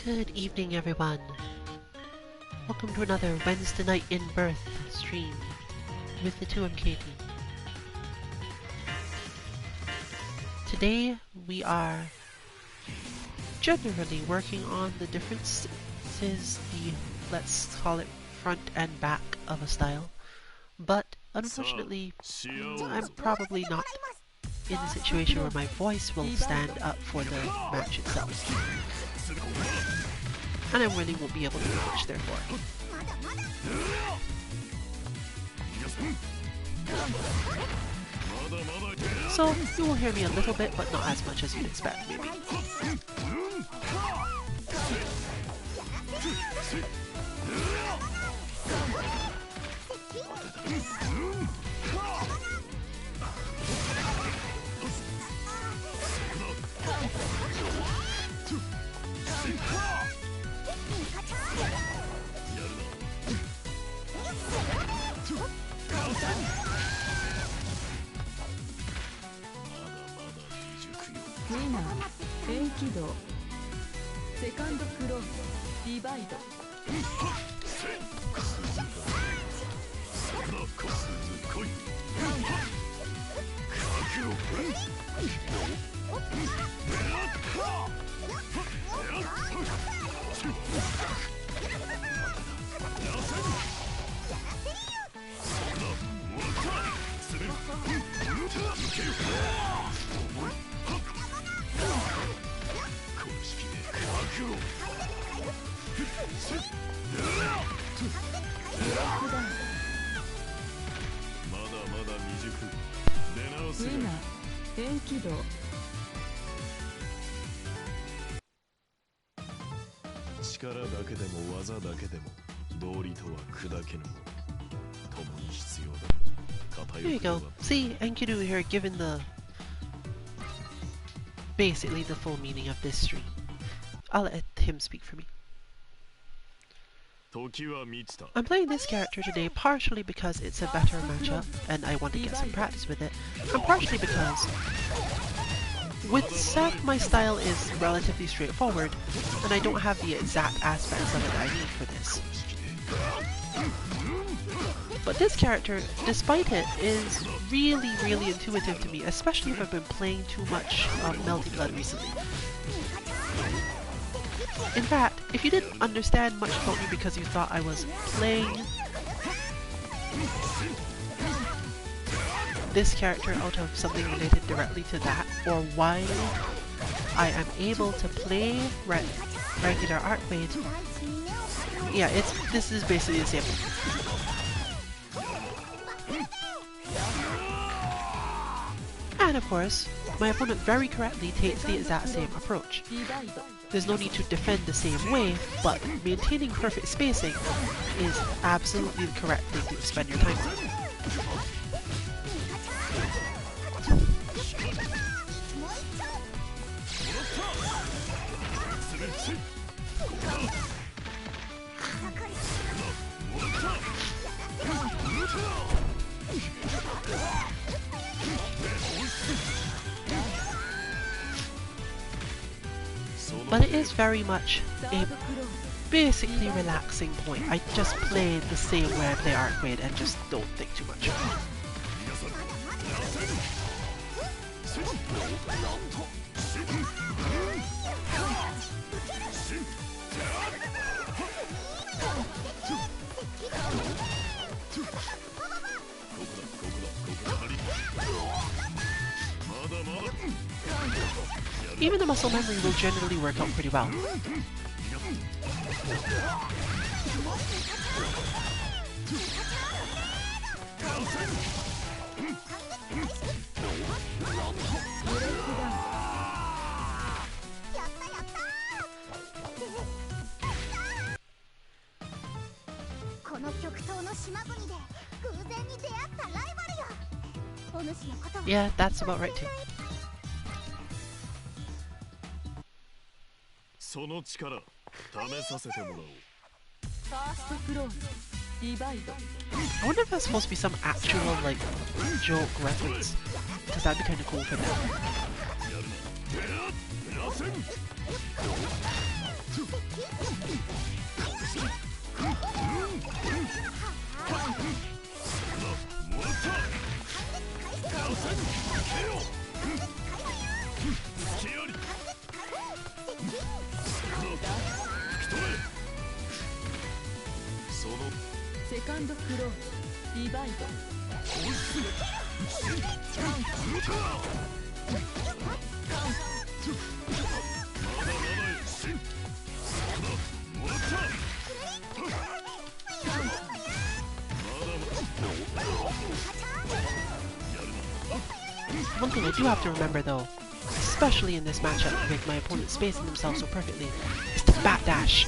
Good evening, everyone. Welcome to another Wednesday night in Birth stream with the 2MK team. Today we are generally working on the differences, let's call it front and back of a style, but unfortunately I'm probably not in a situation where my voice will stand up for the match itself. And I really won't be able to coach, therefore. So, you will hear me a little bit, but not as much as you'd expect, maybe. There you go. See, Enkidu here given basically the full meaning of this stream. I'll let him speak for me. I'm playing this character today partially because it's a better matchup and I want to get some practice with it, and partially because with Seth my style is relatively straightforward and I don't have the exact aspects of it I need for this. But this character, despite it, is really intuitive to me, especially if I've been playing too much Melting Blood recently. In fact, if you didn't understand much about me because you thought I was playing this character out of something related directly to that, or why I am able to play regular Archwade, yeah, this is basically the same. And of course, my opponent very correctly takes the exact same approach. There's no need to defend the same way, but maintaining perfect spacing is absolutely the correct thing to spend your time on. But it is very much a basically relaxing point. I just play the same way I play Archwade and just don't think too much. Even the muscle memory will generally work out pretty well. Yeah, that's about right too. I wonder if that's supposed to be some actual, like, joke reference, because that'd be kind of cool for them. One thing I do have to remember though, especially in this matchup with my opponent spacing themselves so perfectly, is to backdash.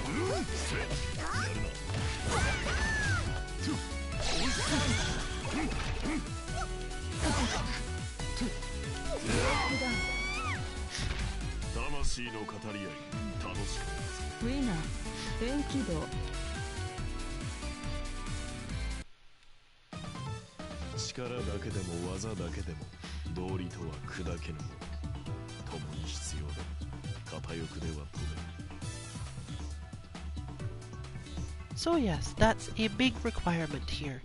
So yes, that's a big requirement here.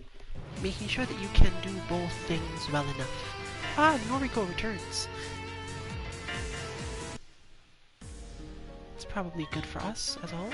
Making sure that you can do both things well enough. Ah, Noriko returns. It's probably good for us as a whole.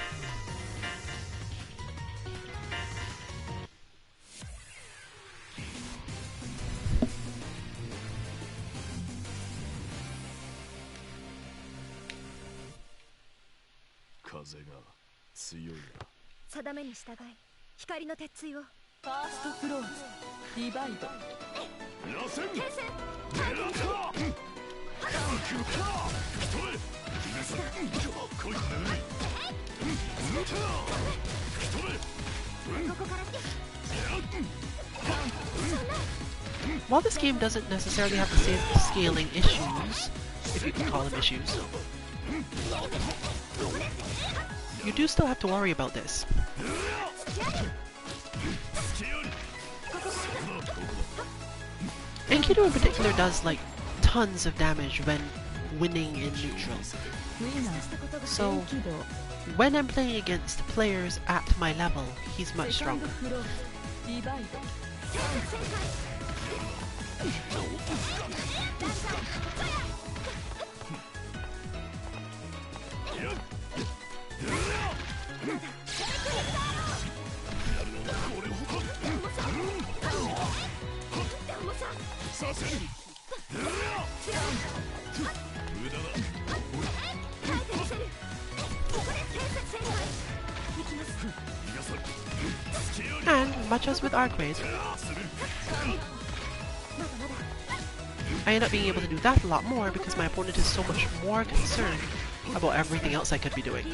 While this game doesn't necessarily have the same scaling issues, if you can call them issues, you do still have to worry about this. Enkidu in particular does like tons of damage when winning in neutral. So when I'm playing against players at my level, he's much stronger. And much as with Arcade, I end up being able to do that a lot more because my opponent is so much more concerned about everything else I could be doing.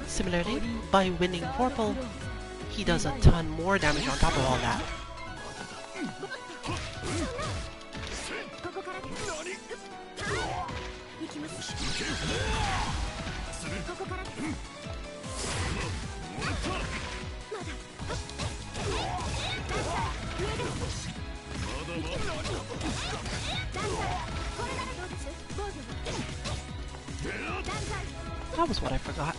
Similarly, by winning Vorpal, he does a ton more damage on top of all that. That was what I forgot.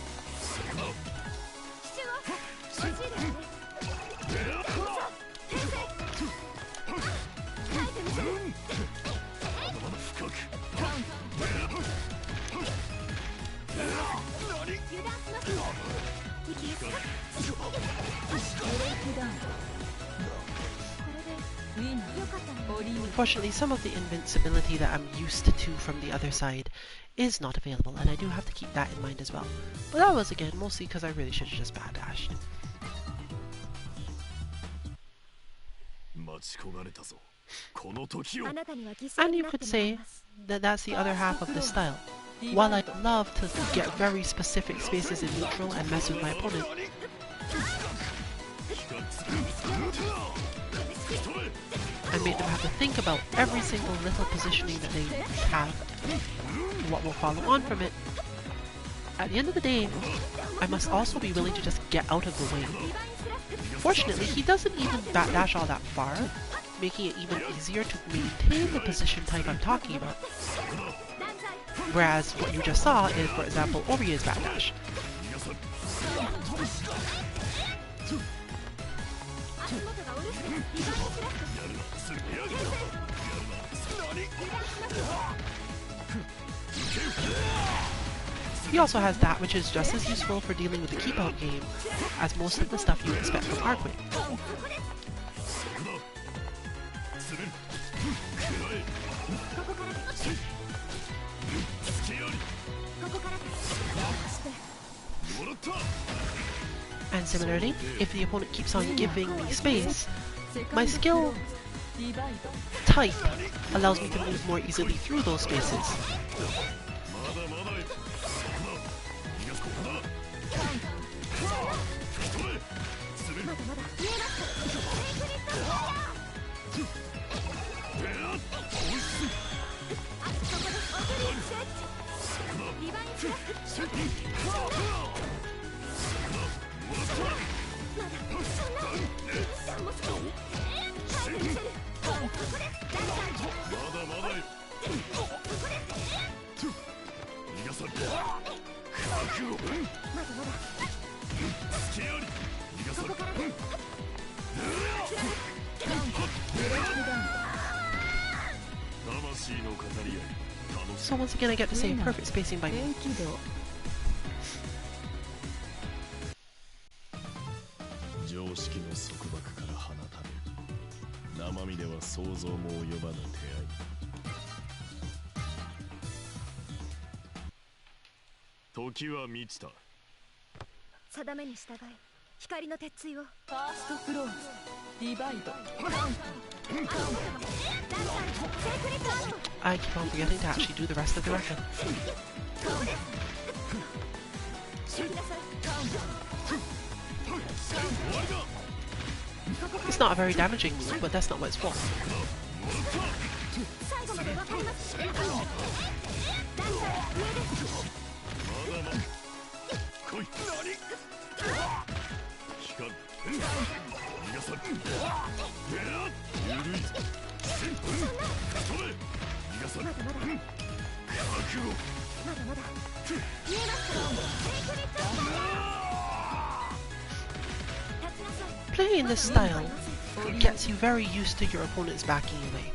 Unfortunately, some of the invincibility that I'm used to from the other side is not available, and I do have to keep that in mind as well. But that was, again, mostly because I really should have just backdashed. And you could say that that's the other half of this style. While I'd love to get very specific spaces in neutral and mess with my opponent, and make them have to think about every single little positioning that they have and what will follow on from it, at the end of the day, I must also be willing to just get out of the way. Fortunately, he doesn't even backdash all that far, making it even easier to maintain the position type I'm talking about. Whereas what you just saw is, for example, Oria's backdash. He also has that which is just as useful for dealing with the keep out game as most of the stuff you expect from Arcwing. And similarly, if the opponent keeps on giving me space, my skill type allows me to move more easily through those spaces. So once again I get to say perfect spacing by me. 常識の束縛から放たれる生身では想像も及ばぬ手合い時は満ちた定めに従い光の鉄槌をファーストクローズディバイド I keep on forgetting to actually do the rest of the record. It's not a very damaging move, but that's not what it's for. Playing this style gets you very used to your opponent's backing away.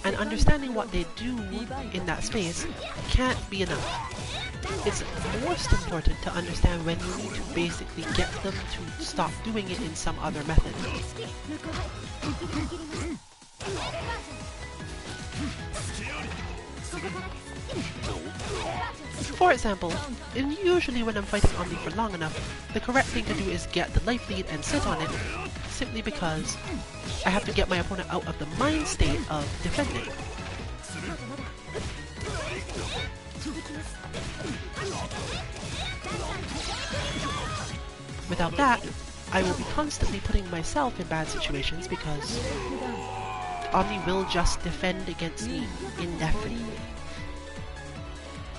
And understanding what they do in that space can't be enough. It's most important to understand when you need to basically get them to stop doing it in some other method. For example, usually when I'm fighting Omni for long enough, the correct thing to do is get the life lead and sit on it, simply because I have to get my opponent out of the mind state of defending. Without that, I will be constantly putting myself in bad situations because Omni will just defend against me indefinitely.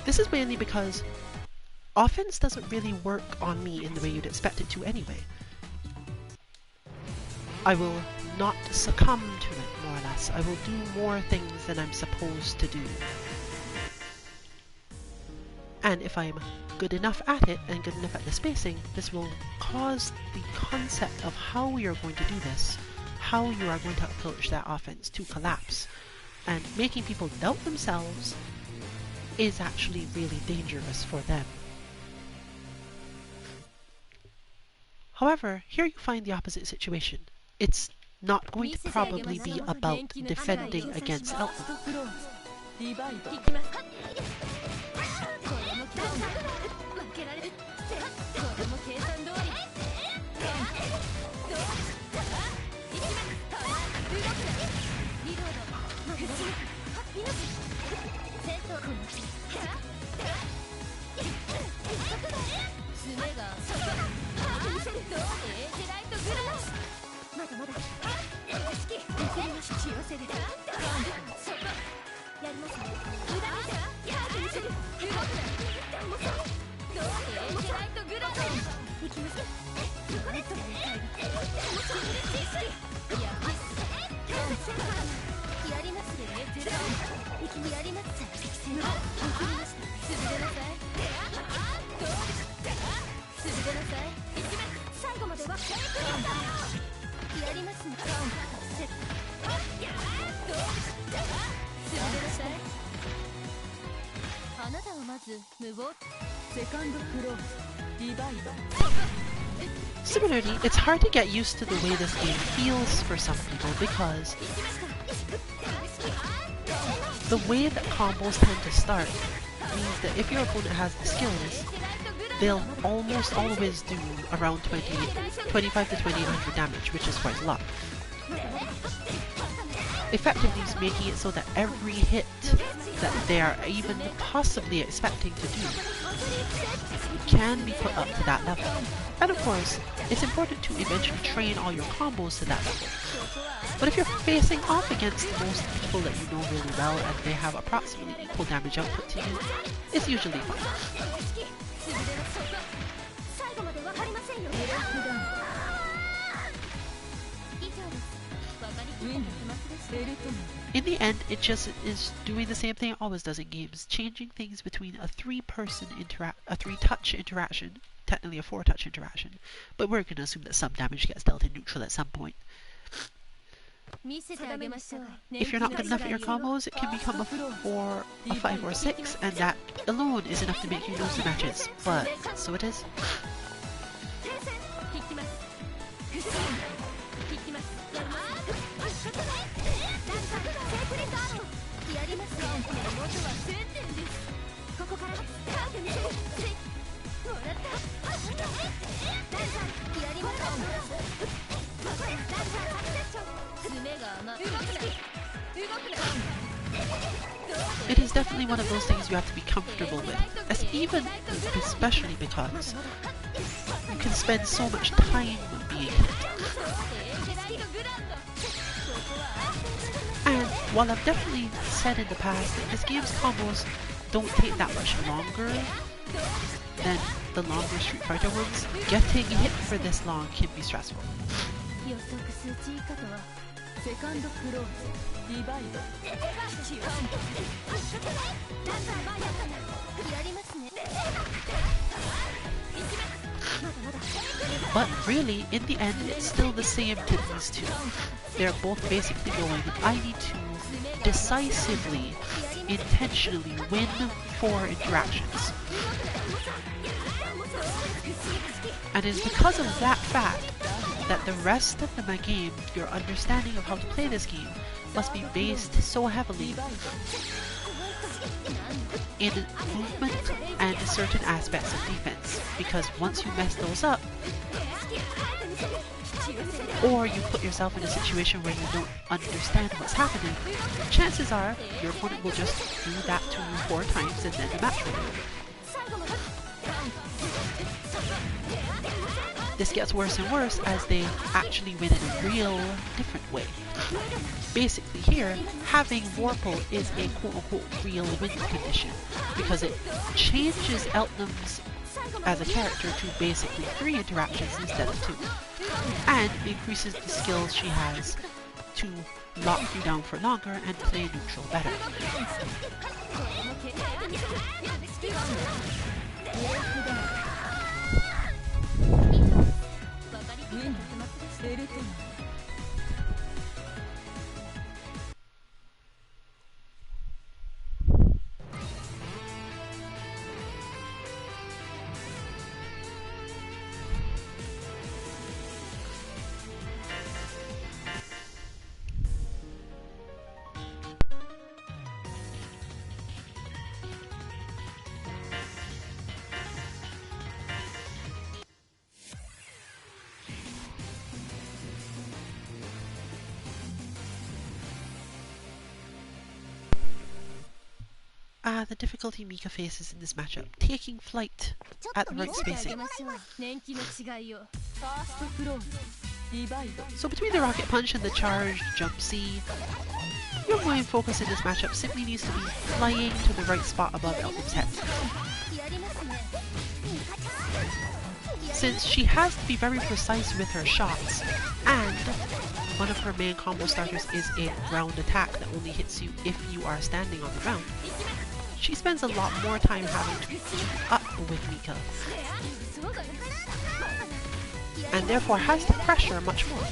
This is mainly because offense doesn't really work on me in the way you'd expect it to anyway. I will not succumb to it, more or less. I will do more things than I'm supposed to do. And if I'm good enough at it and good enough at the spacing, this will cause the concept of how we are going to do this, how you are going to approach that offense, to collapse. And making people doubt themselves is actually really dangerous for them. However, here you find the opposite situation. It's not going to probably be about defending against Elton. ず無謀セカンドクローディバイド Similarly, it's hard to get used to the way this game feels for some people because the way that combos tend to start means that if your opponent has the skills, they'll almost always do around 25 to 2800 damage, which is quite a lot. Effectively making it so that every hit that they are even possibly expecting to do can be put up to that level. And of course, it's important to eventually train all your combos to that level. But if you're facing off against most people that you know really well and they have approximately equal damage output to you, it's usually fine. In the end, it just is doing the same thing it always does in games, changing things between a three-touch interaction, technically a four-touch interaction, but we're going to assume that some damage gets dealt in neutral at some point. If you're not good enough at your combos, it can become a 4, a 5, or a 6, and that alone is enough to make you lose the matches, but so it is. It is definitely one of those things you have to be comfortable with, especially because you can spend so much time being hit. And while I've definitely said in the past that this game's combos don't take that much longer than the longer Street Fighter ones, getting hit for this long can be stressful. But really, in the end, it's still the same to these two. They're both basically going, I need to decisively, intentionally win 4 interactions. And it's because of that fact that the rest of my game, your understanding of how to play this game, must be based so heavily in movement and certain aspects of defense. Because once you mess those up, or you put yourself in a situation where you don't understand what's happening, chances are your opponent will just do that to you 4 times and then the match will end. This gets worse and worse as they actually win in a real different way. Basically here, having Vorpal is a quote-unquote real win condition, because it changes Eltnum's as a character to basically 3 interactions instead of 2, and increases the skills she has to lock you down for longer and play neutral better. The difficulty Mika faces in this matchup, taking flight at the right spacing. So between the Rocket Punch and the charged Jump C, your main focus in this matchup simply needs to be flying to the right spot above Eltnum's head. Since she has to be very precise with her shots, and one of her main combo starters is a ground attack that only hits you if you are standing on the ground, she spends a lot more time having to keep up with Mika, and therefore has to pressure much more.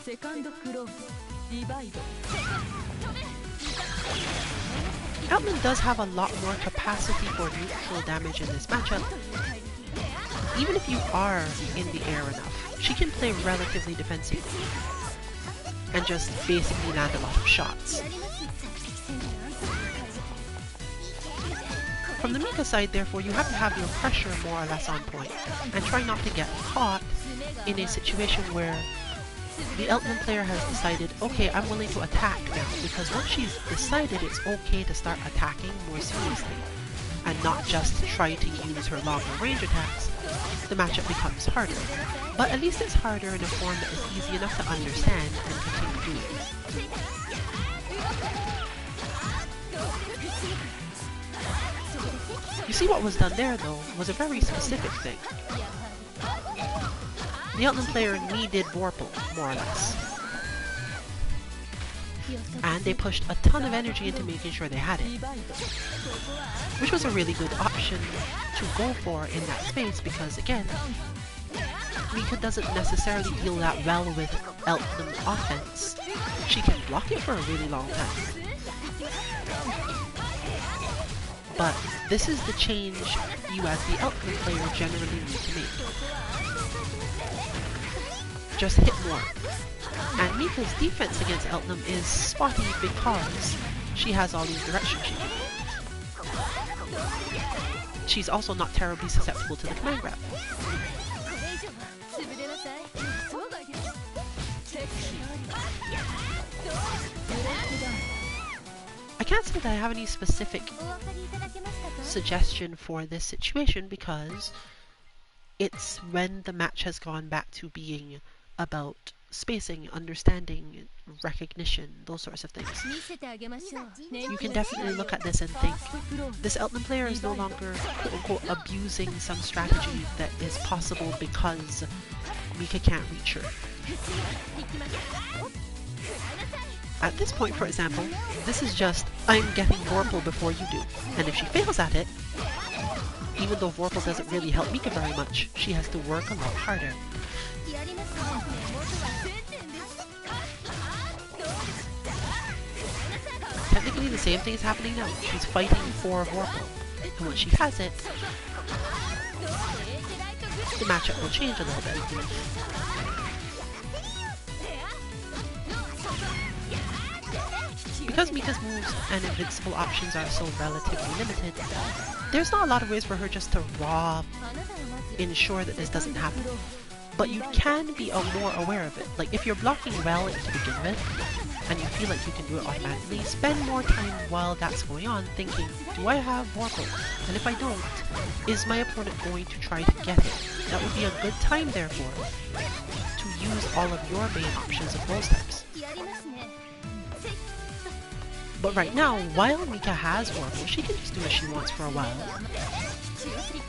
セカンドクローディバイド Outland does have a lot more capacity for neutral damage in this matchup. Even if you are in the air enough, she can play relatively defensively and just basically land a lot of shots. From the Mika side, therefore, you have to have your pressure more or less on point and try not to get caught in a situation where the Outland player has decided, okay, I'm willing to attack now, because once she's decided it's okay to start attacking more seriously and not just try to use her longer range attacks, the matchup becomes harder. But at least it's harder in a form that is easy enough to understand and continue doing. You see, what was done there, though, was a very specific thing. The Outland player needed Vorpal, more or less. And they pushed a ton of energy into making sure they had it. Which was a really good option to go for in that space because, again, Mika doesn't necessarily deal that well with Outland offense. She can block it for a really long time. But this is the change you as the Outland player generally need to make. Just hit more. And Mika's defense against Outland is spotty because she has all these directions she can go. She's also not terribly susceptible to the command grab. I can't say that I have any specific suggestion for this situation because it's when the match has gone back to being about spacing, understanding, recognition, those sorts of things. You can definitely look at this and think, this Outland player is no longer quote-unquote abusing some strategy that is possible because Mika can't reach her. At this point, for example, this is just, I'm getting Vorpal before you do, and if she fails at it, even though Vorpal doesn't really help Mika very much, she has to work a lot harder. Technically the same thing is happening now. She's fighting for Vorpal, and once she has it, the matchup will change a little bit. Because Mika's moves and invincible options are so relatively limited, there's not a lot of ways for her just to raw ensure that this doesn't happen. But you can be more aware of it. Like, if you're blocking well to begin with, and you feel like you can do it automatically, spend more time while that's going on thinking, do I have Vorpal? And if I don't, is my opponent going to try to get it? That would be a good time, therefore, to use all of your main options of those types. But right now, while Mika has Vorpal, she can just do what she wants for a while.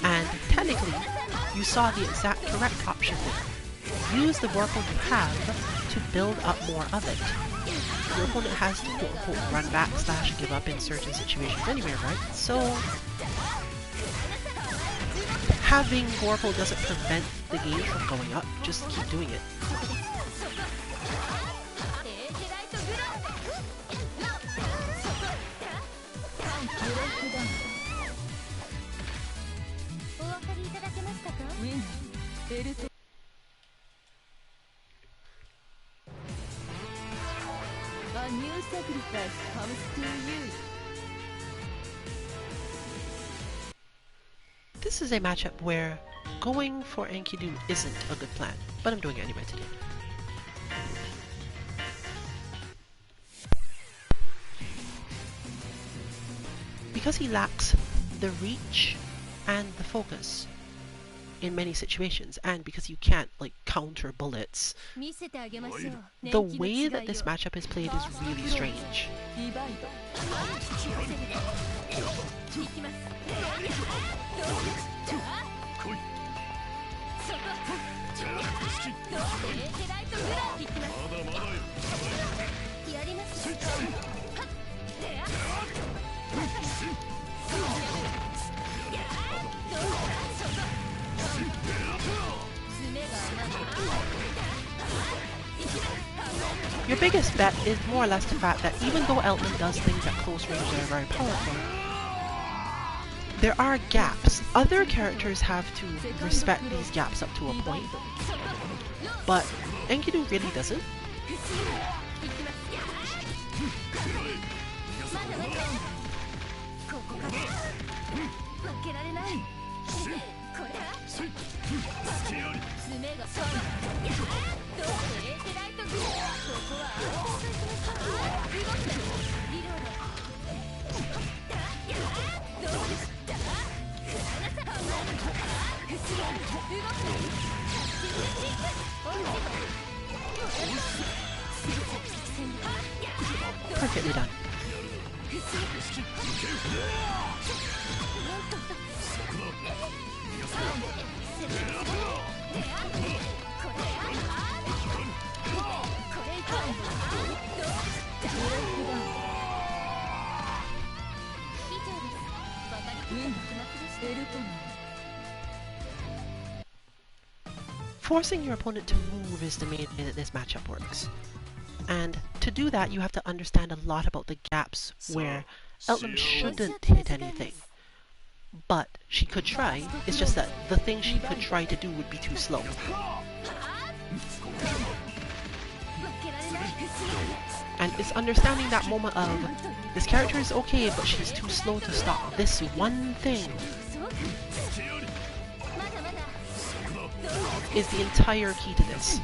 And technically, you saw the exact correct option there. Use the Vorpal you have to build up more of it. Your opponent has to quote-unquote run back / give up in certain situations anyway, right? So, having Vorpal doesn't prevent the game from going up, just keep doing it. A new sacrifice comes to you. This is a matchup where going for Enkidu isn't a good plan, but I'm doing it anyway today. Because he lacks the reach and the focus in many situations, and because you can't, like, counter bullets, the way that this matchup is played is really strange. Your biggest bet is more or less the fact that even though Eltman does things at close range that are very powerful, there are gaps. Other characters have to respect these gaps up to a point, but Enkidu really doesn't. Perfectly done. Forcing your opponent to move is the main way that this matchup works. And to do that, you have to understand a lot about the gaps where Eltman shouldn't hit anything. But she could try, it's just that the thing she could try to do would be too slow. And it's understanding that moment of, this character is okay, but she's too slow to stop this one thing, is the entire key to this.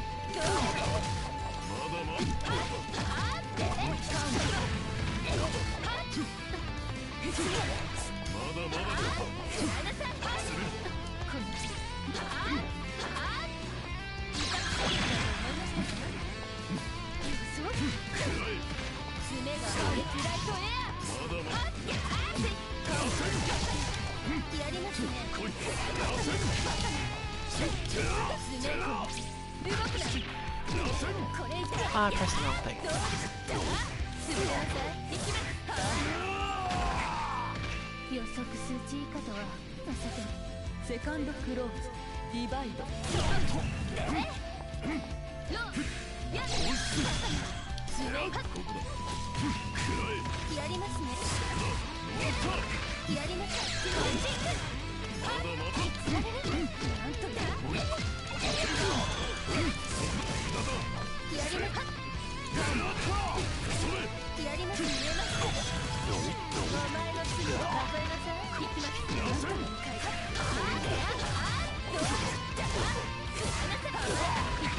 I pressed the wrong thing. 予測数値以下とはまさか。セカンドクローズディバイドやりますね。やります。なんとだ。やります。やります。お前の罪を数えなさい。行きます。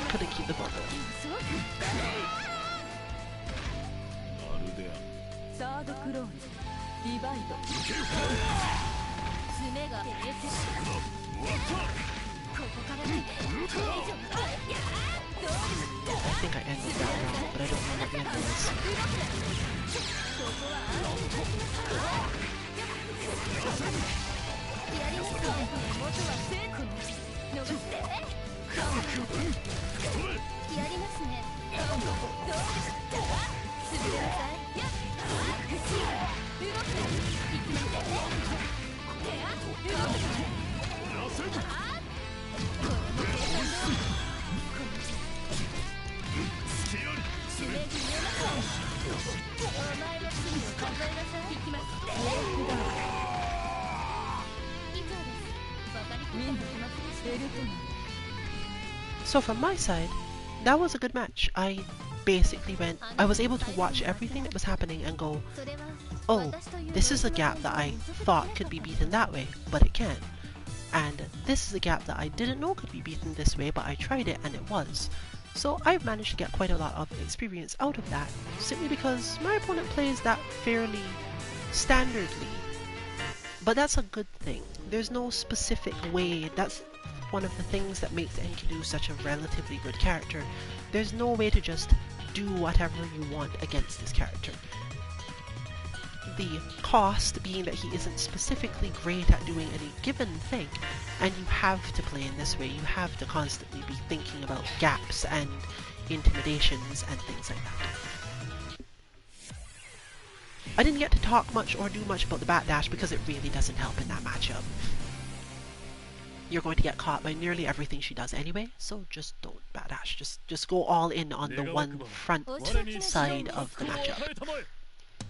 Couldn't keep the bundle. サードクローズディバイド爪がここからね。I think I ended that round, but I don't know what the end was. やりますね。元は成功。逃して。やりますね。進めなさい。So from my side, that was a good match. I was able to watch everything that was happening and go, oh, this is a gap that I thought could be beaten that way, but it can't. And this is a gap that I didn't know could be beaten this way, but I tried it and it was. So I've managed to get quite a lot of experience out of that, simply because my opponent plays that fairly standardly. But that's a good thing. There's no specific way. That's one of the things that makes Enkidu such a relatively good character. There's no way to just do whatever you want against this character. The cost being that he isn't specifically great at doing any given thing, and you have to play in this way. You have to constantly be thinking about gaps and intimidations and things like that. I didn't get to talk much or do much about the bat dash because it really doesn't help in that matchup. You're going to get caught by nearly everything she does anyway, so just don't bat that, Ash. Just go all in on the one front side of the matchup.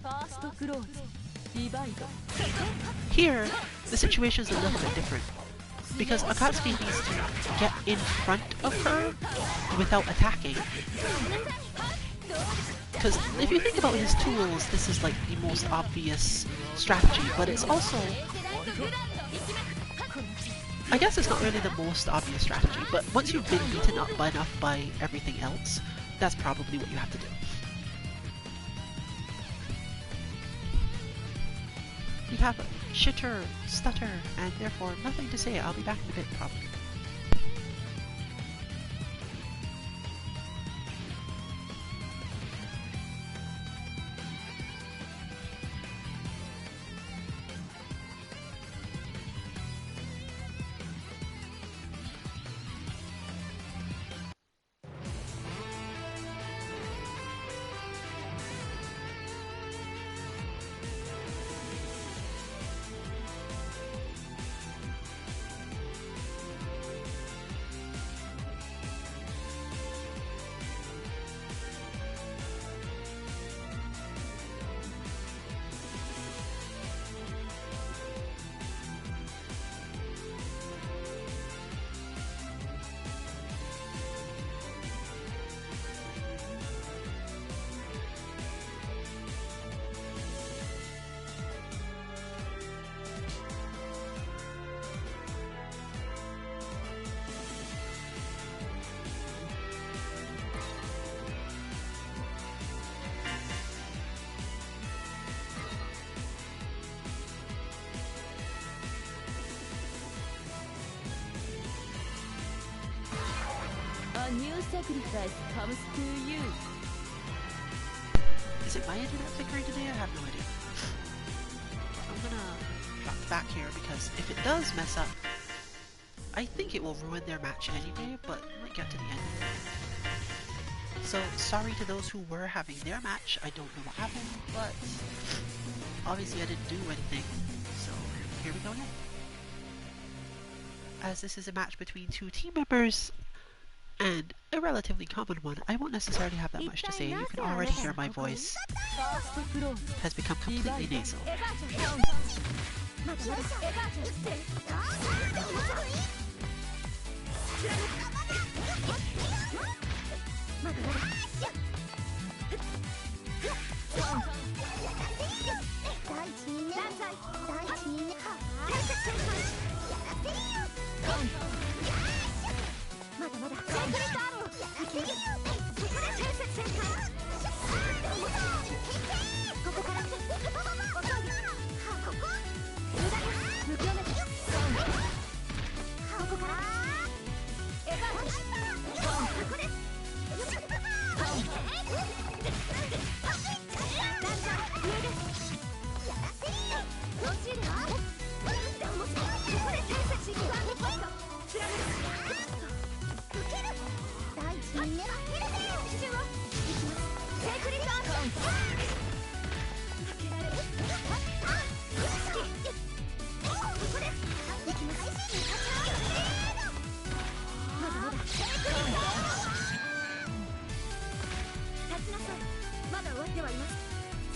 ファーストクローズディバイド Here, the situation is a little bit different. Because Akatsuki needs to get in front of her without attacking. Because if you think about his tools, this is like the most obvious strategy, but it's also... I guess it's not really the most obvious strategy, but once you've been beaten up by enough by everything else, that's probably what you have to do. We have shitter, stutter, and therefore nothing to say. I'll be back in a bit, probably. A new sacrifice comes to you. Is it my internet flickering today? I have no idea. I'm gonna drop back here because if it does mess up, I think it will ruin their match anyway, but we might get to the end of it. So, sorry to those who were having their match. I don't know what happened, but obviously I didn't do anything. So, here we go again. As this is a match between two team members, and a relatively common one, I won't necessarily have that much to say. You can already hear my voice has become completely nasal.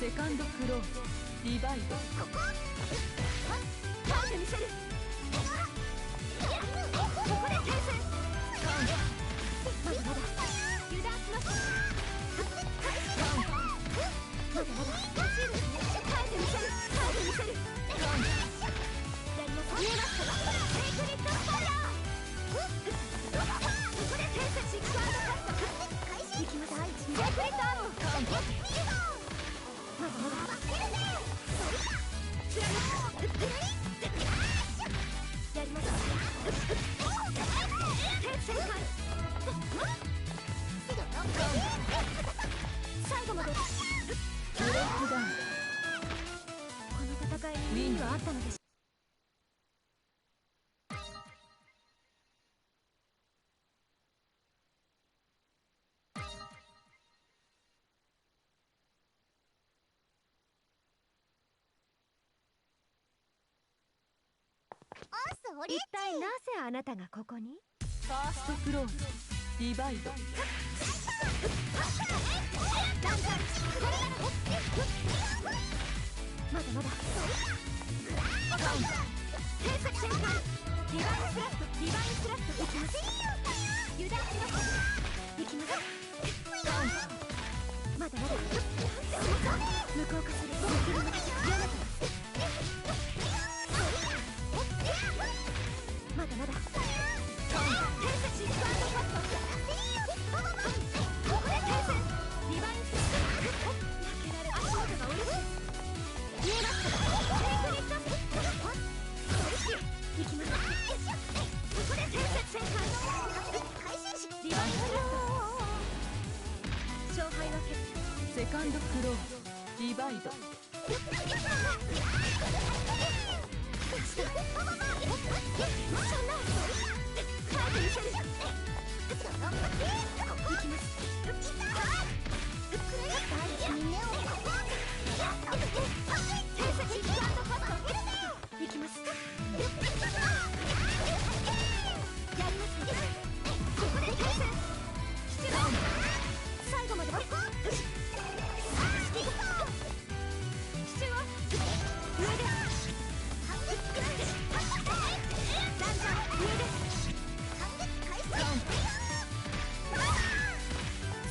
Second close divide 一体なぜあなたがここに？ファーストクローズディバイドまだまだ天才戦艦ディバインスラットディバインスラットいきます油断しますいきますまだまだ無効化するまだまだ天才シックアンドファストここで天才ディバインスラット負けられ足元がおろし見えますかテイクリットいきますここで天才戦艦回収しディバインスラット勝敗は決セカンドクローディバイド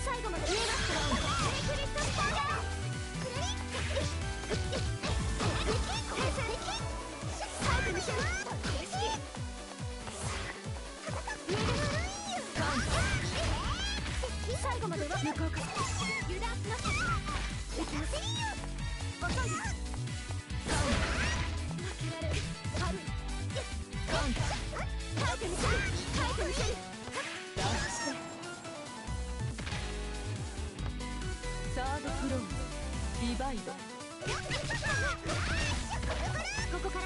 最後まで上最後までは無効化油断しましたいきます遅いです負けられる軽い耐えてみせる耐えてみせるサードクローディバイドここから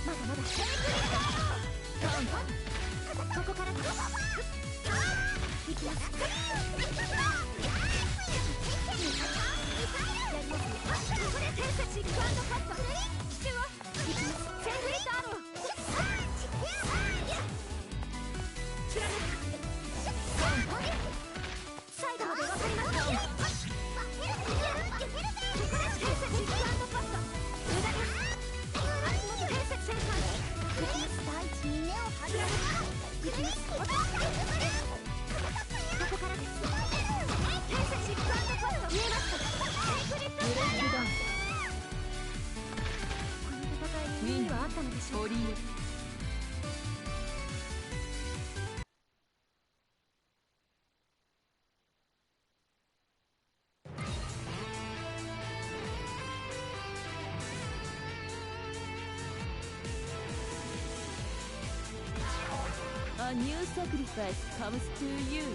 まだまだここからいきますここで天才シックアンドカット奇襲をいきますセーフリットアロー貫く最後まで分かりますかここで天才シックアンドカット無駄です足元天才戦艦いきます第一に根を張り上げいきますここからです天才シックアンドカット見えますかセーフリットブレイクダウンこの戦いに意味はあったのでしょうか堀江 A new sacrifice comes to you.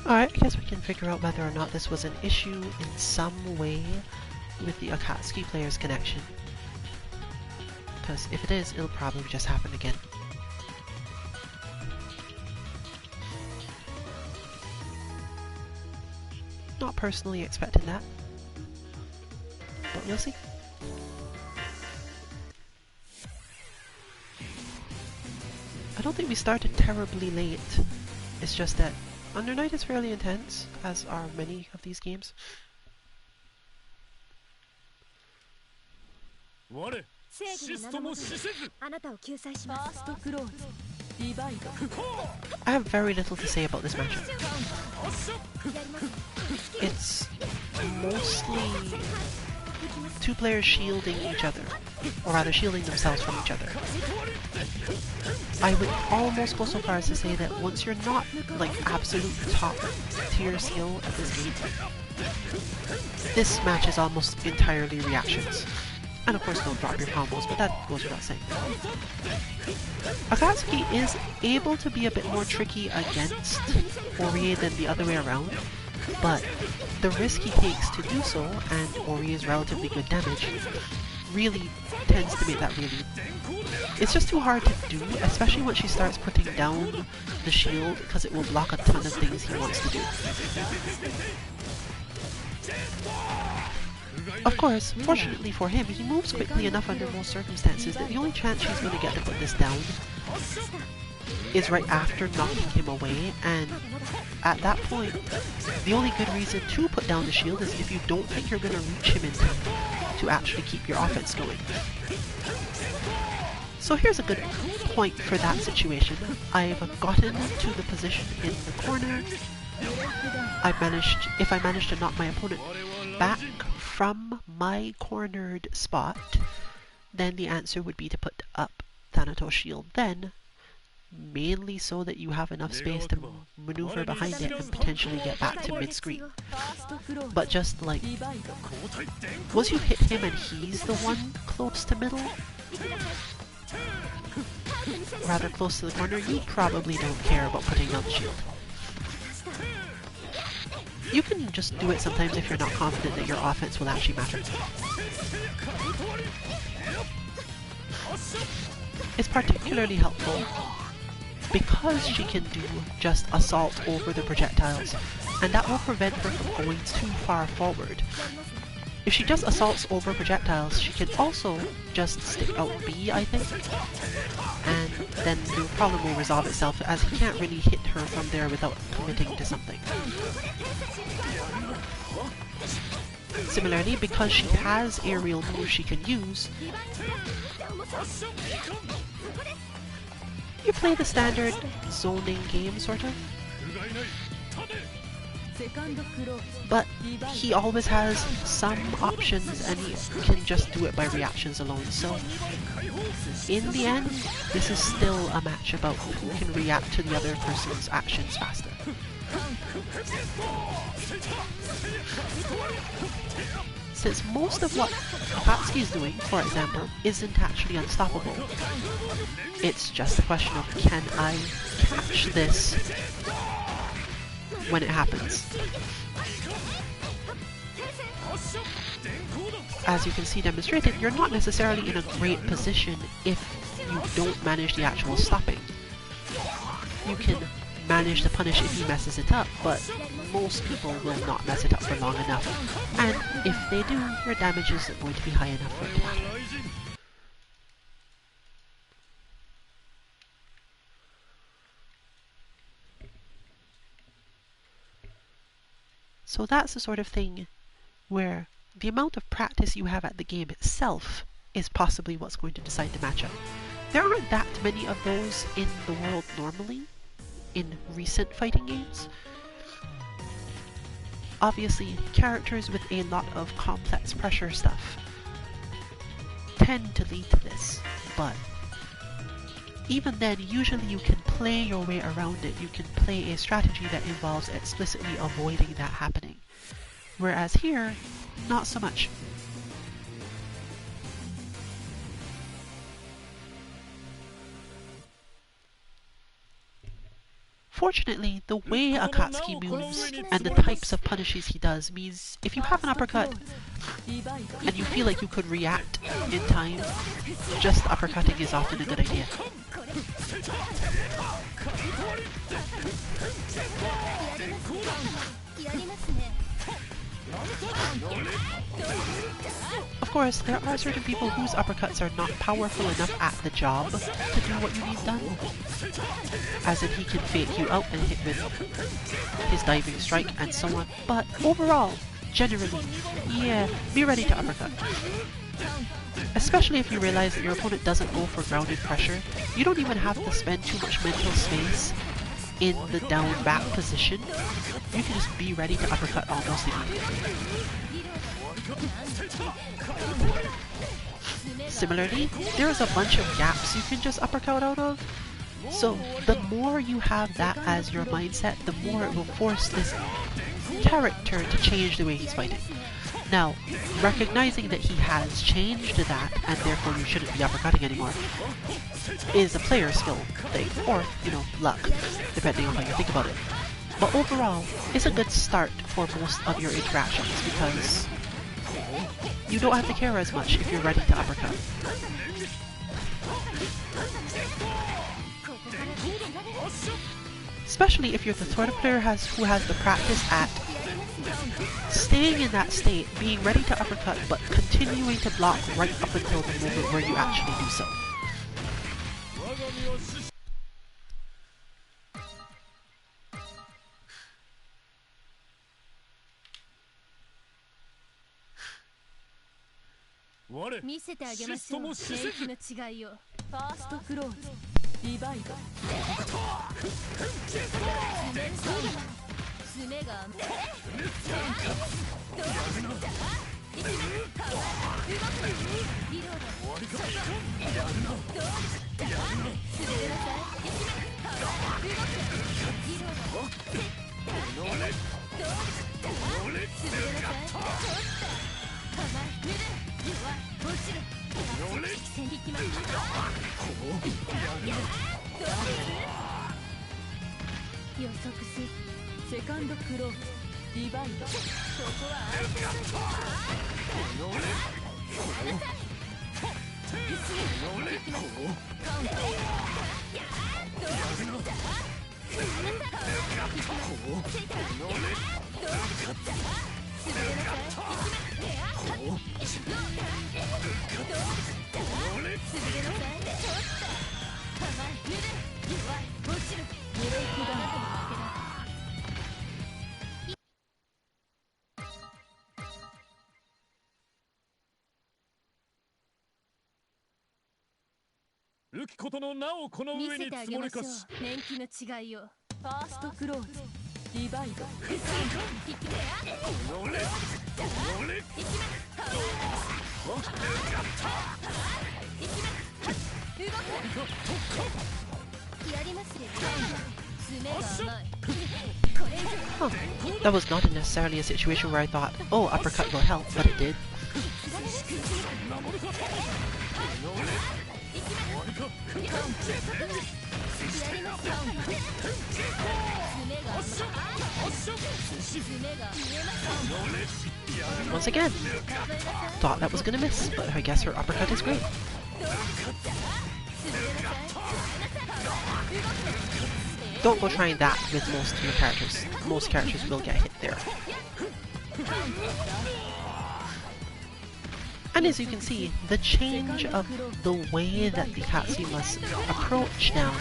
Alright, I guess we can figure out whether or not this was an issue in some way with the Akatsuki player's connection. Because if it is, it'll probably just happen again. Not personally expecting that, but we'll see. I don't think we started terribly late. It's just that Under Night is fairly intense, as are many of these games. 正義の名のもとにあなたを救済します First close. Divide. I have very little to say about this matchup. It's mostly two players shielding each other, or rather shielding themselves from each other. I would almost go so far as to say that once you're not like absolute top tier skill at this game, this match is almost entirely reactions. And of course don't drop your combos, but that goes without saying. Akatsuki is able to be a bit more tricky against Orie than the other way around, but the risk he takes to do so, and Orie's relatively good damage, really tends to make that really It's just too hard to do, especially when she starts putting down the shield, because it will block a ton of things he wants to do. Of course, fortunately for him, he moves quickly enough under most circumstances that the only chance she's going to get to put this down is right after knocking him away, and at that point, the only good reason to put down the shield is if you don't think you're going to reach him in time to actually keep your offense going. So here's a good point for that situation. I've gotten to the position in the corner. If I manage to knock my opponent back from my cornered spot, then the answer would be to put up Thanatos' shield then, mainly so that you have enough space to maneuver behind it and potentially get back to mid-screen. But just like, once you hit him and he's the one close to middle, rather close to the corner, you probably don't care about putting down the shield. You can just do it sometimes if you're not confident that your offense will actually matter. It's particularly helpful because she can do just assault over the projectiles, and that will prevent her from going too far forward. If she just assaults over projectiles, she can also just stick out B, I think, and then the problem will resolve itself, as he can't really hit her from there without committing to something. Similarly, because she has aerial moves she can use, you play the standard zoning game, sort of. But he always has some options and he can just do it by reactions alone, so in the end, this is still a match about who can react to the other person's actions faster. Since most of what Akatsuki is doing, for example, isn't actually unstoppable, it's just a question of, can I catch this when it happens? As you can see demonstrated, you're not necessarily in a great position if you don't manage the actual stopping. You can manage to punish if he messes it up, but most people will not mess it up for long enough, and if they do, your damage isn't going to be high enough for it to matter. So that's the sort of thing where the amount of practice you have at the game itself is possibly what's going to decide the matchup. There aren't that many of those in the world normally, in recent fighting games. Obviously, characters with a lot of complex pressure stuff tend to lead to this, but even then, usually you can play your way around it. You can play a strategy that involves explicitly avoiding that happening. Whereas here, not so much. Fortunately, the way Akatsuki moves and the types of punishes he does means if you have an uppercut and you feel like you could react in time, just uppercutting is often a good idea. Of course, there are certain people whose uppercuts are not powerful enough at the job to do what you need done. As in, he can fake you out and hit with his diving strike and so on, but overall, generally, yeah, be ready to uppercut. Especially if you realize that your opponent doesn't go for grounded pressure, you don't even have to spend too much mental space in the down back position. You can just be ready to uppercut almost immediately. Similarly, there's a bunch of gaps you can just uppercut out of. So the more you have that as your mindset, the more it will force this character to change the way he's fighting. Now, recognizing that he has changed that, and therefore you shouldn't be uppercutting anymore, is a player skill thing, or, you know, luck, depending on how you think about it. But overall, it's a good start for most of your interactions, because you don't have to care as much if you're ready to uppercut. Especially if you're the sort of player who has the practice at staying in that state, being ready to uppercut, but continuing to block right up until the moment where you actually do so. What? 見せてあげましょう。免疫の違いを。ファーストクローズ、リバイド。爪が甘い。リロード。予測せセカンドクローズリバイド。ここはルキことの名をこの上に積もりかし。年季の違いを。ファーストクローズリバイド。Huh. That was not necessarily a situation where I thought, oh, uppercut will help, but it did. Once again, thought that was gonna miss, but I guess her uppercut is great. Don't go trying that with most of your characters. Most characters will get hit there. And as you can see, the change of the way that the cutscene must approach now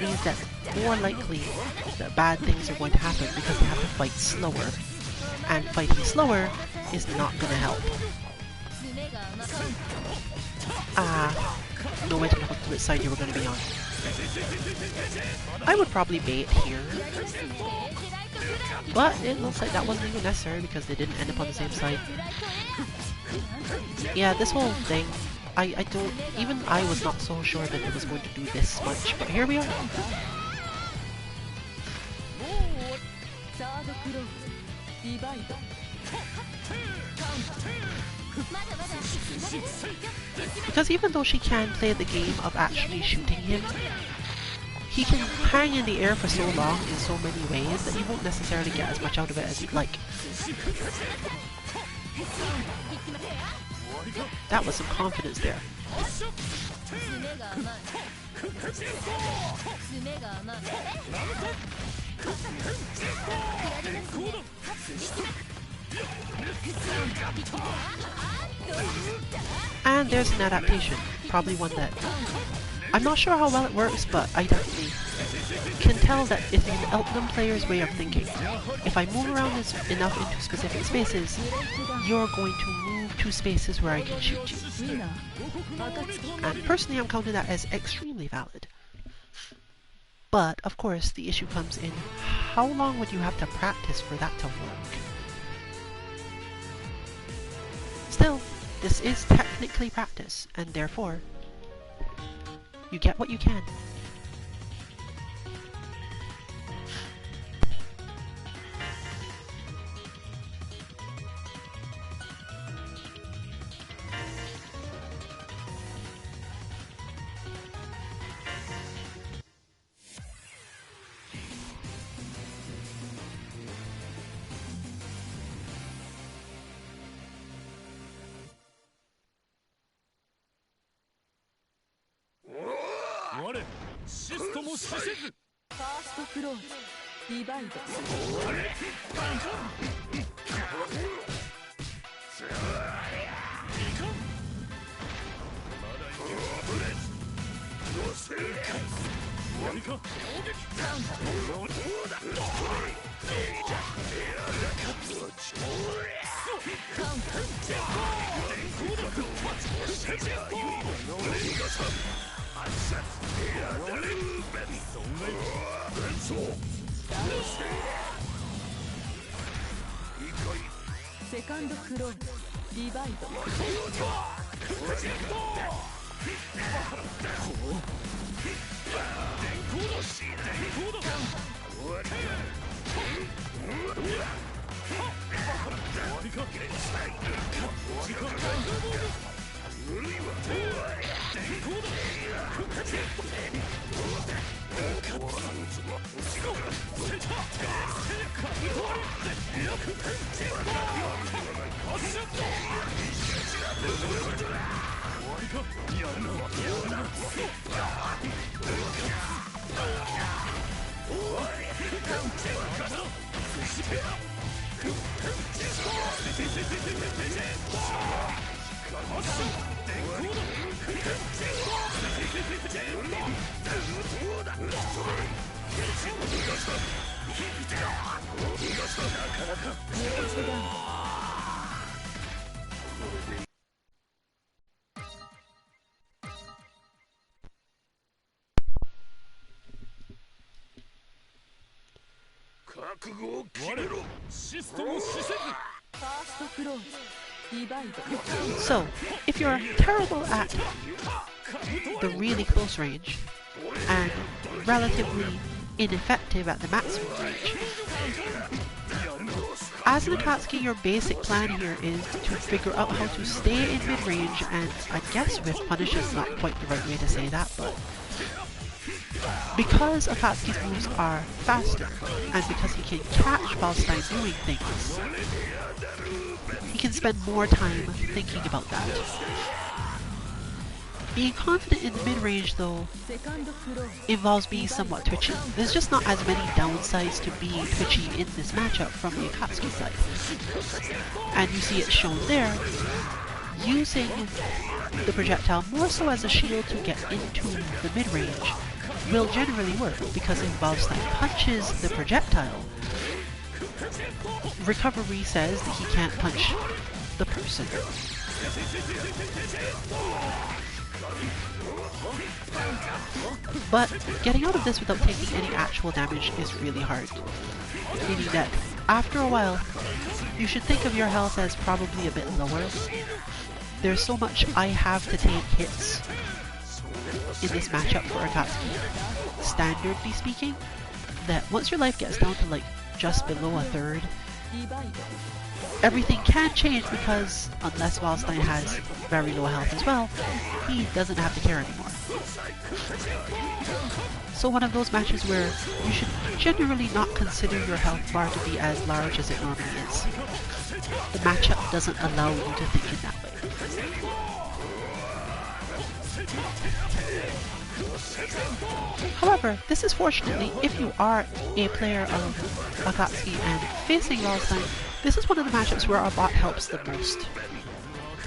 means that more likely that bad things are going to happen because they have to fight slower. And fighting slower is not going to help. No way to know which side you were going to be on. I would probably bait here. But it looks like that wasn't even necessary because they didn't end up on the same side. Yeah, this whole thing, I don't, even I was not so sure that it was going to do this much, but here we are. Because even though she can play the game of actually shooting him, he can hang in the air for so long in so many ways that you won't necessarily get as much out of it as you'd like. That was some confidence there. And there's an adaptation, probably one that I'm not sure how well it works, but I definitely can tell that it's an Elton player's way of thinking. If I move around enough into specific spaces, you're going to move to spaces where I can shoot you. And personally, I'm counting that as extremely valid. But, of course, the issue comes in how long would you have to practice for that to work? Still, this is technically practice, and therefore, you get what you can. 我シストも死せず。ファーストクローズディバイドセカンドクローズディバイド覚悟を決めろ。シストも死せず。ファーストクローズディバイド So, if you're terrible at the really close range and relatively ineffective at the maximum range, as an Akatsuki, your basic plan here is to figure out how to stay in mid-range, and I guess whiff punish is not quite the right way to say that, but because Akatsuki's moves are faster, and because he can catch Wildstein doing things, he can spend more time thinking about that. Being confident in the mid-range, though, セカンドクローズ involves being somewhat twitchy. There's just not as many downsides to being twitchy in this matchup from the Akatsuki side. And you see it shown there, using the projectile more so as a shield to get into the mid-range will generally work, because if Wildstein punches the projectile, recovery says that he can't punch the person. But getting out of this without taking any actual damage is really hard. Meaning that after a while, you should think of your health as probably a bit lower. There's so much I have to take hits in this matchup for Akatsuki, standardly speaking, that once your life gets down to like just below a third, ディバイド everything can change, because unless Wildstein has very low health as well, he doesn't have to care anymore. So one of those matches where you should generally not consider your health bar to be as large as it normally is. The matchup doesn't allow you to think in that way. However, this is fortunately, if you are a player of Akatsuki and facing Wildstein, this is one of the matchups where our bot helps the most,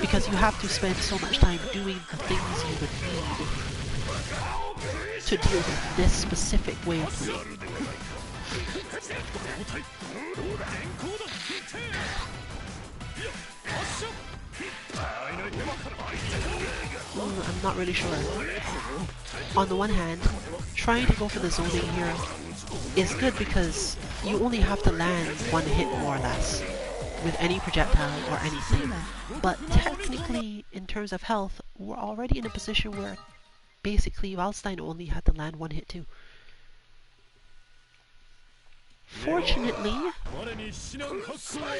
because you have to spend so much time doing the things you would need to deal with this specific way of playing. I'm not really sure. On the one hand, trying to go for the zoning here is good because you only have to land one hit more or less with any projectile or anything. But technically, in terms of health, we're already in a position where basically Wildstein only had to land one hit too. Fortunately,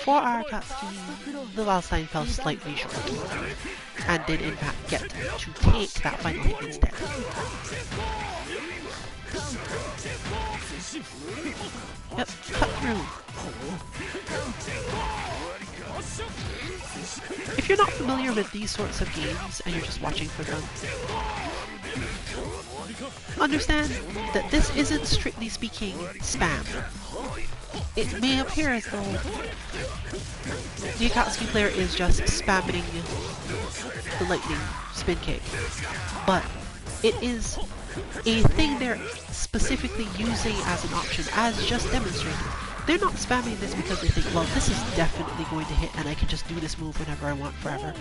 for our Akatsuki, the Wildstein fell slightly short, and did in fact get to take that final hit instead. Yep, cut through. If you're not familiar with these sorts of games and you're just watching for fun, understand that this isn't strictly speaking spam. It may appear as though the Akatsuki player is just spamming the lightning spin kick, but it is a thing they're specifically using as an option, as just demonstrated. They're not spamming this because they think, well, this is definitely going to hit and I can just do this move whenever I want forever.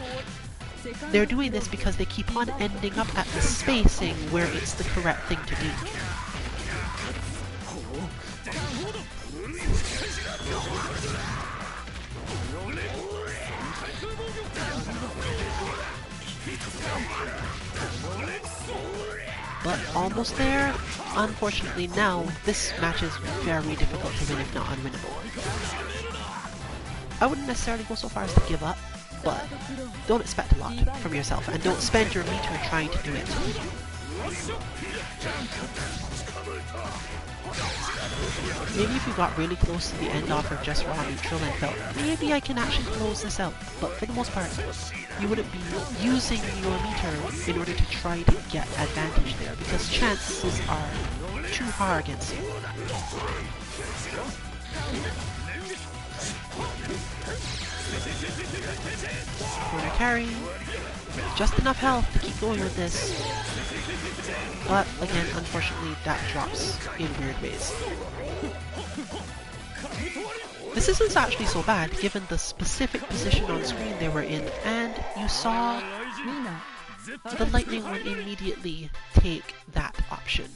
They're doing this because they keep on ending up at the spacing where it's the correct thing to do. But almost there. Unfortunately now, this match is very difficult to win, if not unwinnable. I wouldn't necessarily go so far as to give up, but don't expect a lot from yourself, and don't spend your meter trying to do it. Maybe if you got really close to the end off of just raw neutral and felt, maybe I can actually close this out, but for the most part, you wouldn't be using your meter in order to try to get advantage there, because chances are too hard against you. Corner carry, just enough health to keep going with this, but again, unfortunately, that drops in weird ways. This isn't actually so bad given the specific position on screen they were in, and you saw the lightning one immediately take that option.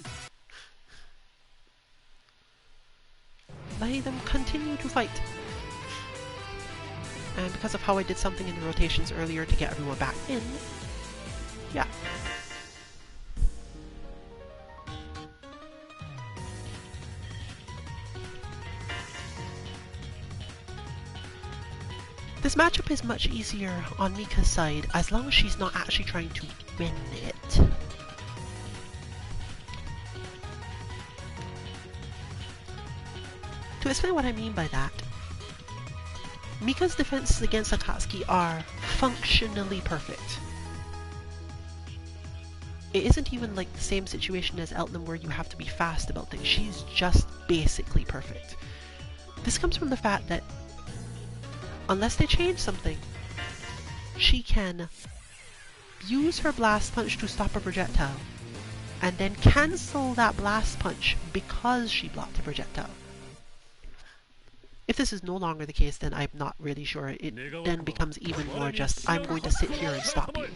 Letting them continue to fight. And because of how I did something in the rotations earlier to get everyone back in, yeah. This matchup is much easier on Mika's side as long as she's not actually trying to win it. To explain what I mean by that, Mika's defenses against Akatsuki are functionally perfect. It isn't even like the same situation as Elton where you have to be fast about things. She's just basically perfect. This comes from the fact that unless they change something, she can use her blast punch to stop a projectile and then cancel that blast punch because she blocked a projectile. If this is no longer the case, then I'm not really sure. It then becomes even more just, I'm going to sit here and stop you.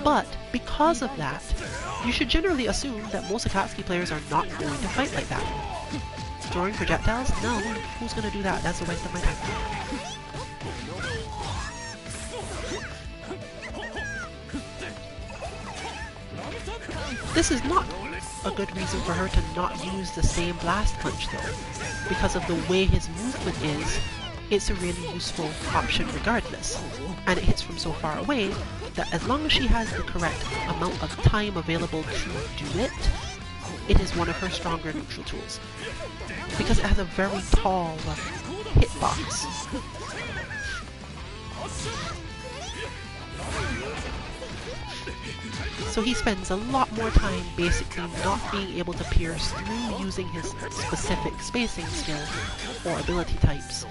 But because of that, you should generally assume that most Akatsuki players are not going to fight like that. Throwing projectiles? No, who's going to do that? That's a waste of my time. This is not a good reason for her to not use the same blast punch though. Because of the way his movement is, it's a really useful option regardless. And it hits from so far away that as long as she has the correct amount of time available to do it, it is one of her stronger neutral tools. Because it has a very tall hitbox. So he spends a lot more time basically not being able to pierce through using his specific spacing skill or ability types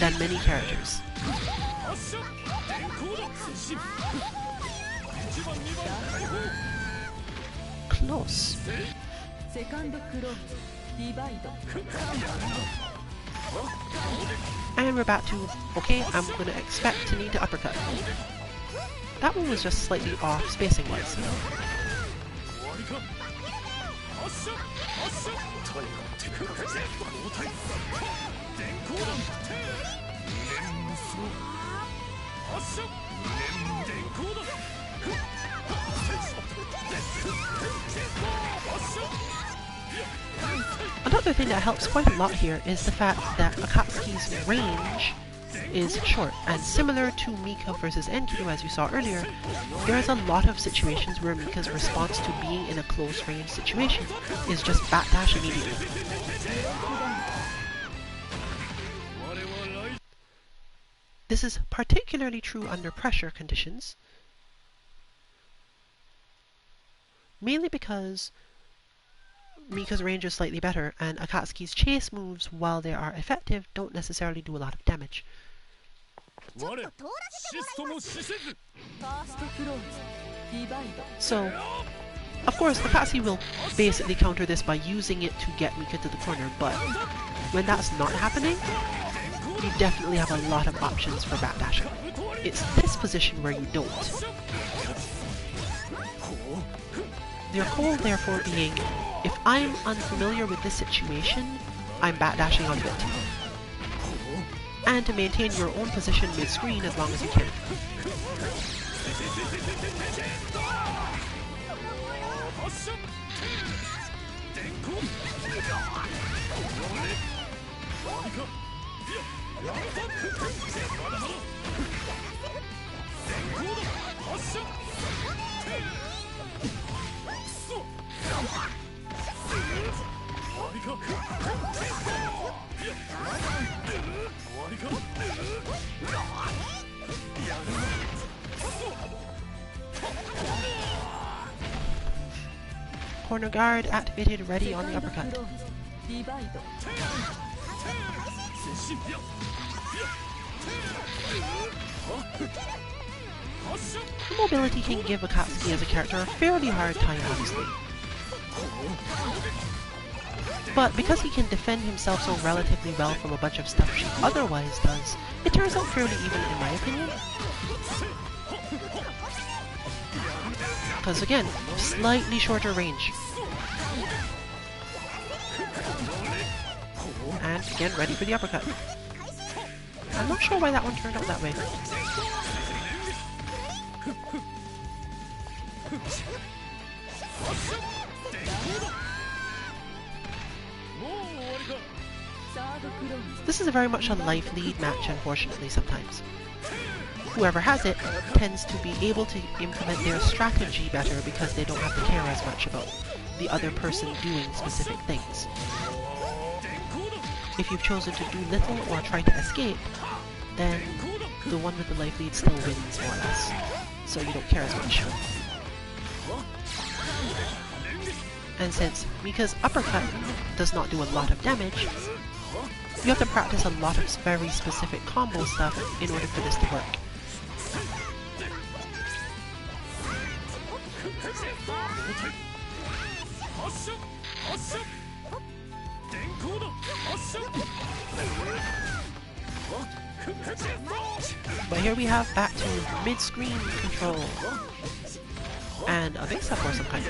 than many characters. Close. And we're back to, okay, I'm going to expect to need to uppercut. That one was just slightly off spacing-wise. Another thing that helps quite a lot here is the fact that Akatsuki's range is short, and similar to Mika versus Enkidu as you saw earlier, there's a lot of situations where Mika's response to being in a close range situation is just backdash immediately. This is particularly true under pressure conditions, mainly because Mika's range is slightly better, and Akatsuki's chase moves, while they are effective, don't necessarily do a lot of damage. 我シストも死せず ファーストクローズディバイド So, of course, Akatsuki will basically counter this by using it to get Mika to the corner, but when that's not happening, you definitely have a lot of options for backdashing. It's this position where you don't. Your call, therefore, being, if I'm unfamiliar with this situation, I'm backdashing onto it. And to maintain your own position mid-screen as long as you can. Corner guard activated, ready on the uppercut. ディバイド The mobility can give Akatsuki as a character a fairly hard time, honestly. But because he can defend himself so relatively well from a bunch of stuff she otherwise does, it turns out fairly even in my opinion. Because again, slightly shorter range. And again, ready for the uppercut. I'm not sure why that one turned out that way. This is very much a life lead match, unfortunately, sometimes. Whoever has it tends to be able to implement their strategy better because they don't have to care as much about the other person doing specific things. If you've chosen to do little or try to escape, then the one with the life lead still wins, more or less. So you don't care as much. And since Mika's uppercut does not do a lot of damage, you have to practice a lot of very specific combo stuff in order for this to work. But here we have back to mid-screen control. And a mix-up or some kind.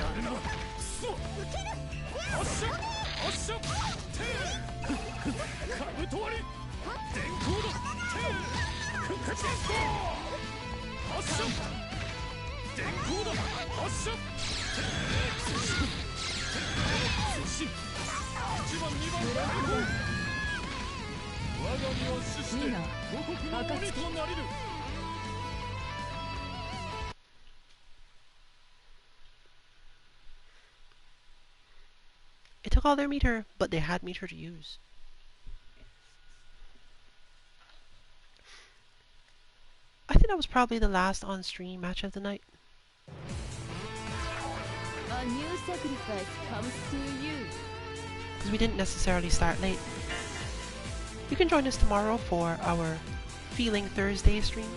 It took all their meter, but they had meter to use. I think that was probably the last on-stream match of the night. A new sacrifice comes to you. Because we didn't necessarily start late. You can join us tomorrow for our Feeling Thursday stream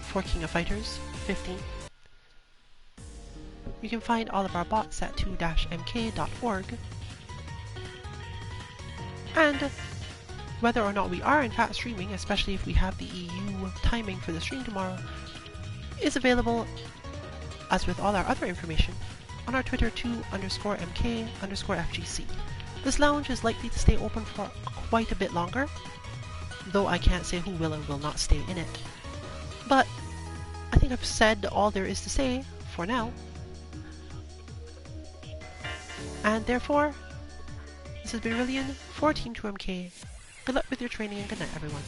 for King of Fighters 15. You can find all of our bots at 2-mk.org. And whether or not we are in fact streaming, especially if we have the EU timing for the stream tomorrow, is available, as with all our other information, on our Twitter 2_mk_FGC. This lounge is likely to stay open for quite a bit longer, though I can't say who will and will not stay in it. But I think I've said all there is to say for now. And therefore, this has been Rillian for Team 2MK. Good luck with your training and good night, everyone.